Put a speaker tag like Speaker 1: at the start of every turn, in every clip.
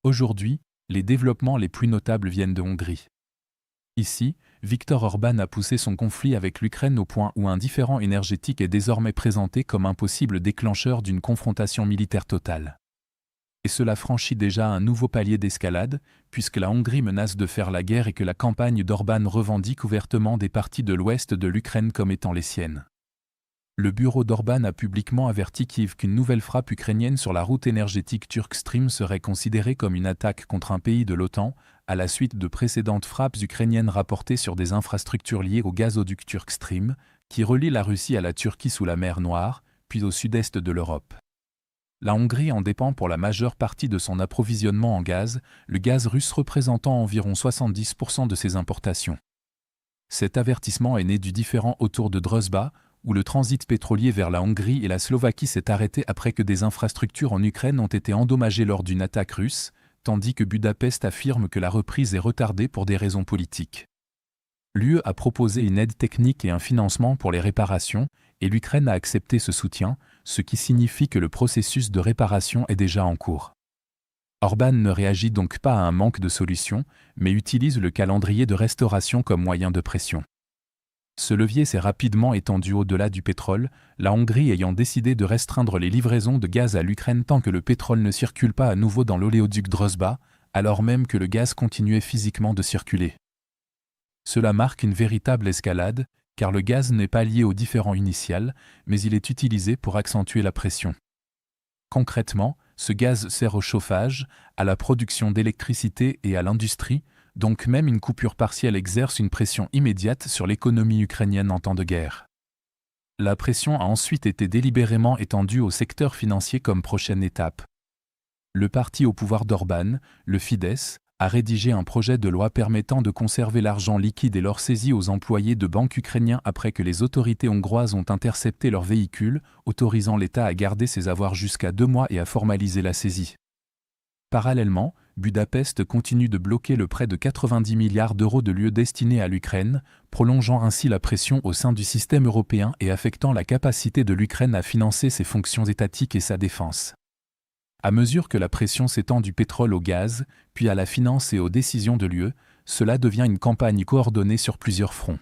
Speaker 1: Aujourd'hui, les développements les plus notables viennent de Hongrie. Ici, Viktor Orban a poussé son conflit avec l'Ukraine au point où un différend énergétique est désormais présenté comme un possible déclencheur d'une confrontation militaire totale. Et cela franchit déjà un nouveau palier d'escalade, puisque la Hongrie menace de faire la guerre et que la campagne d'Orban revendique ouvertement des parties de l'ouest de l'Ukraine comme étant les siennes. Le bureau d'Orban a publiquement averti Kiev qu'une nouvelle frappe ukrainienne sur la route énergétique Turk Stream serait considérée comme une attaque contre un pays de l'OTAN, à la suite de précédentes frappes ukrainiennes rapportées sur des infrastructures liées au gazoduc Turk Stream, qui relie la Russie à la Turquie sous la mer Noire, puis au sud-est de l'Europe. La Hongrie en dépend pour la majeure partie de son approvisionnement en gaz, le gaz russe représentant environ 70% de ses importations. Cet avertissement est né du différend autour de Druzhba, où le transit pétrolier vers la Hongrie et la Slovaquie s'est arrêté après que des infrastructures en Ukraine ont été endommagées lors d'une attaque russe, tandis que Budapest affirme que la reprise est retardée pour des raisons politiques. L'UE a proposé une aide technique et un financement pour les réparations, et l'Ukraine a accepté ce soutien, ce qui signifie que le processus de réparation est déjà en cours. Orban ne réagit donc pas à un manque de solutions, mais utilise le calendrier de restauration comme moyen de pression. Ce levier s'est rapidement étendu au-delà du pétrole, la Hongrie ayant décidé de restreindre les livraisons de gaz à l'Ukraine tant que le pétrole ne circule pas à nouveau dans l'oléoduc Druzhba, alors même que le gaz continuait physiquement de circuler. Cela marque une véritable escalade, car le gaz n'est pas lié au différend initial, mais il est utilisé pour accentuer la pression. Concrètement, ce gaz sert au chauffage, à la production d'électricité et à l'industrie, donc même une coupure partielle exerce une pression immédiate sur l'économie ukrainienne en temps de guerre. La pression a ensuite été délibérément étendue au secteur financier comme prochaine étape. Le parti au pouvoir d'Orban, le Fidesz, a rédigé un projet de loi permettant de conserver l'argent liquide et l'or saisi aux employés de banques ukrainiens après que les autorités hongroises ont intercepté leurs véhicules, autorisant l'État à garder ses avoirs jusqu'à 2 mois et à formaliser la saisie. Parallèlement, Budapest continue de bloquer le prêt de 90 milliards d'euros de l'UE destiné à l'Ukraine, prolongeant ainsi la pression au sein du système européen et affectant la capacité de l'Ukraine à financer ses fonctions étatiques et sa défense. À mesure que la pression s'étend du pétrole au gaz, puis à la finance et aux décisions de l'UE, cela devient une campagne coordonnée sur plusieurs fronts.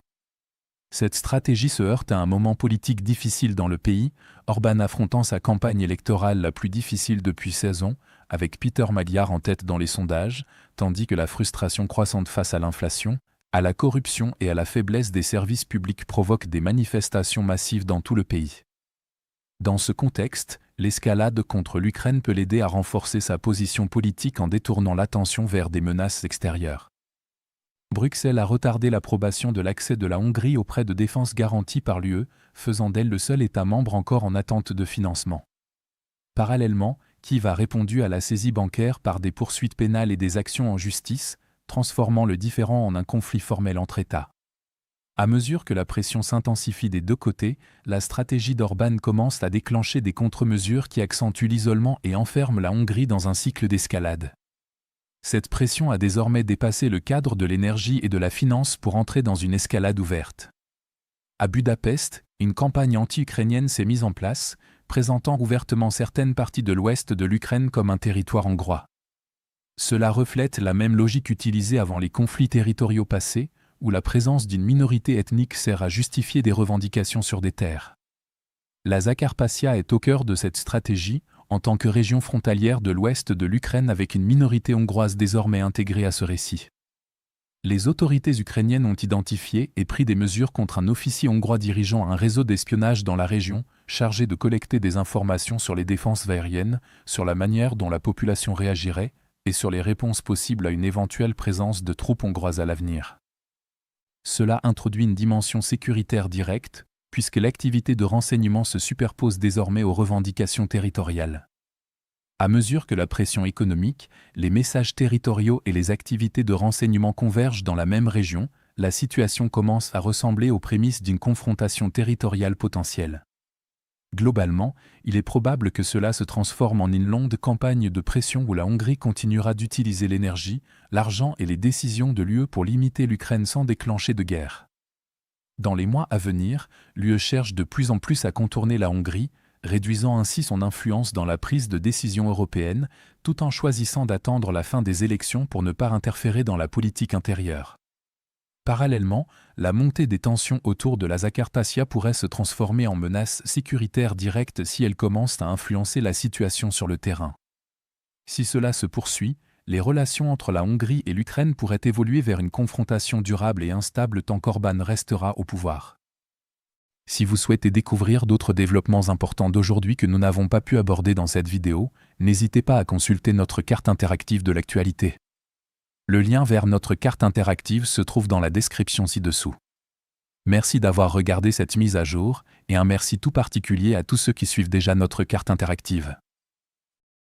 Speaker 1: Cette stratégie se heurte à un moment politique difficile dans le pays, Orban affrontant sa campagne électorale la plus difficile depuis 16 ans, avec Peter Magyar en tête dans les sondages, tandis que la frustration croissante face à l'inflation, à la corruption et à la faiblesse des services publics provoque des manifestations massives dans tout le pays. Dans ce contexte, l'escalade contre l'Ukraine peut l'aider à renforcer sa position politique en détournant l'attention vers des menaces extérieures. Bruxelles a retardé l'approbation de l'accès de la Hongrie aux prêts de défense garantis par l'UE, faisant d'elle le seul État membre encore en attente de financement. Parallèlement, Kiev a répondu à la saisie bancaire par des poursuites pénales et des actions en justice, transformant le différend en un conflit formel entre États. À mesure que la pression s'intensifie des deux côtés, la stratégie d'Orban commence à déclencher des contre-mesures qui accentuent l'isolement et enferment la Hongrie dans un cycle d'escalade. Cette pression a désormais dépassé le cadre de l'énergie et de la finance pour entrer dans une escalade ouverte. À Budapest, une campagne anti-ukrainienne s'est mise en place, présentant ouvertement certaines parties de l'ouest de l'Ukraine comme un territoire hongrois. Cela reflète la même logique utilisée avant les conflits territoriaux passés, où la présence d'une minorité ethnique sert à justifier des revendications sur des terres. La Zakarpassia est au cœur de cette stratégie, en tant que région frontalière de l'ouest de l'Ukraine avec une minorité hongroise désormais intégrée à ce récit. Les autorités ukrainiennes ont identifié et pris des mesures contre un officier hongrois dirigeant un réseau d'espionnage dans la région, chargé de collecter des informations sur les défenses aériennes, sur la manière dont la population réagirait, et sur les réponses possibles à une éventuelle présence de troupes hongroises à l'avenir. Cela introduit une dimension sécuritaire directe, puisque l'activité de renseignement se superpose désormais aux revendications territoriales. À mesure que la pression économique, les messages territoriaux et les activités de renseignement convergent dans la même région, la situation commence à ressembler aux prémices d'une confrontation territoriale potentielle. Globalement, il est probable que cela se transforme en une longue campagne de pression où la Hongrie continuera d'utiliser l'énergie, l'argent et les décisions de l'UE pour limiter l'Ukraine sans déclencher de guerre. Dans les mois à venir, l'UE cherche de plus en plus à contourner la Hongrie, réduisant ainsi son influence dans la prise de décision européenne, tout en choisissant d'attendre la fin des élections pour ne pas interférer dans la politique intérieure. Parallèlement, la montée des tensions autour de la Zakarpassia pourrait se transformer en menace sécuritaire directe si elle commence à influencer la situation sur le terrain. Si cela se poursuit, les relations entre la Hongrie et l'Ukraine pourraient évoluer vers une confrontation durable et instable tant qu'Orbán restera au pouvoir. Si vous souhaitez découvrir d'autres développements importants d'aujourd'hui que nous n'avons pas pu aborder dans cette vidéo, n'hésitez pas à consulter notre carte interactive de l'actualité. Le lien vers notre carte interactive se trouve dans la description ci-dessous. Merci d'avoir regardé cette mise à jour, et un merci tout particulier à tous ceux qui suivent déjà notre carte interactive.